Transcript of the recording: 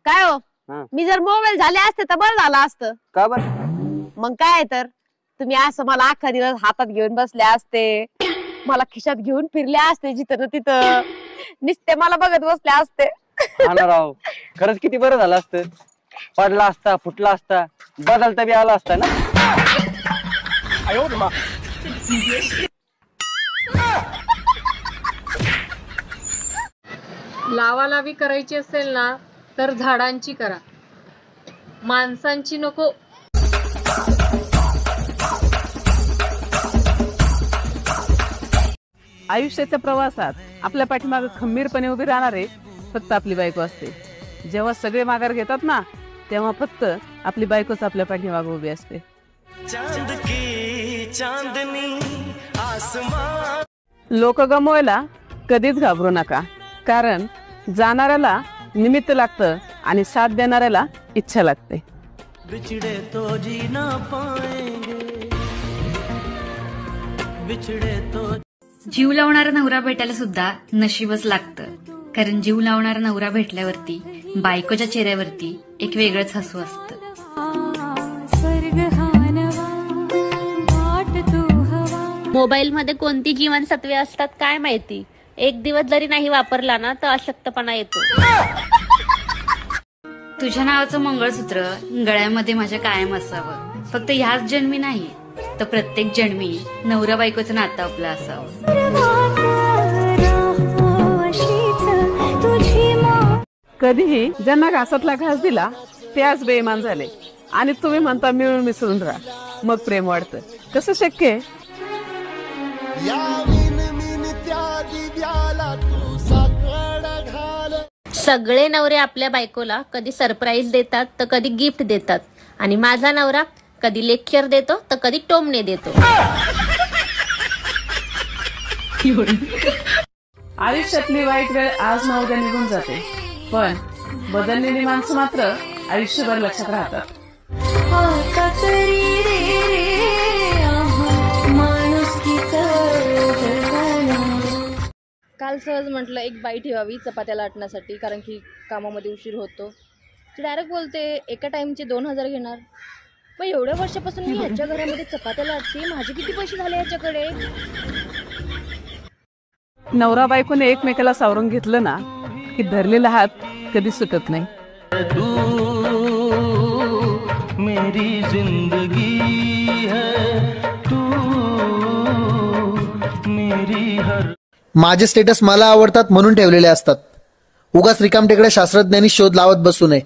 काय हो, मी जर मोबाईल झाले असते तर बरं झालं असतं. का बर? मग काय तर तुम्ही असं मला अख्खा दिवस हातात घेऊन बसले असते, मला खिशात घेऊन फिरले असते, जिथं तिथं नुसते मला बघत बसले असते. राव, खरंच किती बरं झालं असतं. पडला असता, फुटला असता, बदलता बी आला असता ना. लावालावी करायची असेल ना तर झाडांची करा, माणसांची नको. आयुष्याच्या प्रवासात आपल्या पाठीमागे खंबीरपणे उभी राहणारे फक्त आपली बायको असते. जेव्हा सगळे माघार घेतात ना, तेव्हा फक्त आपली बायकोच आपल्या पाठीमागे उभी असते. लोक गमवायला कधीच घाबरू नका, कारण जाणाऱ्याला निमित्त लागतं आणि साथ देणाऱ्याला इच्छा लागते. बिछड़े तो जी ना पाएंगे, बिछड़े तो. जीव लावणारा नवरा भेटायला सुद्धा नशीबच लागतं, कारण जीव लावणारा नवरा भेटल्यावरती बायकोच्या चेहऱ्यावरती एक वेगळंच हसू असतं. मोबाईल मध्ये कोणती जीवनसत्वे असतात काय माहिती, एक दिवस जरी नाही वापरला ना तर अशक्तपणा येतो. तुझ्या नावाचं मंगळसूत्र गळ्यामध्ये माझ्या कायम असावं, फक्त ह्याच जन्मी नाही तर प्रत्येक जन्मी नवरा बायकोचं नातं आपलं असावं. कधीही ज्यांना घासातला घास दिला ते आज बेईमान झाले आणि तुम्ही म्हणता मिळून मिसळून राहा, मग प्रेम वाढतं. कसं शक्य आहे? सगळे नवरे आपल्या बायकोला कधी सरप्राईज देतात तर कधी गिफ्ट देतात, आणि माझा नवरा कधी लेक्चर देतो तर कधी टोमणे देतो. आयुष्यातली वाईट वेळ आज ना उद्या निघून जाते, पण बदललेली माणसं मात्र आयुष्यभर लक्षात राहतात. काल सहज म्हटलं एक बाई ठेवावी चपात्या लाटण्यासाठी, कारण की कामामध्ये उशीर होतो. ती डायरेक्ट बोलते एका टाइमचे 2000 घेणार. पण एवढ्या वर्षापासून मी ह्याच्या घरामध्ये चपात्या लाटते, माझे किती पैसे झाले ह्याच्याकडे. नवरा बायकोने एकमेकाला सावरून घेतलं ना की धरलेला हात कधी सुटत नाही. मेरी जिंदगी है तू, मेरी हर. माझे स्टेटस मला आवडतात म्हणून ठेवलेले असतात. उगाच रिकामटेकडे शास्त्रज्ञांनी शोध लावत बसू नये.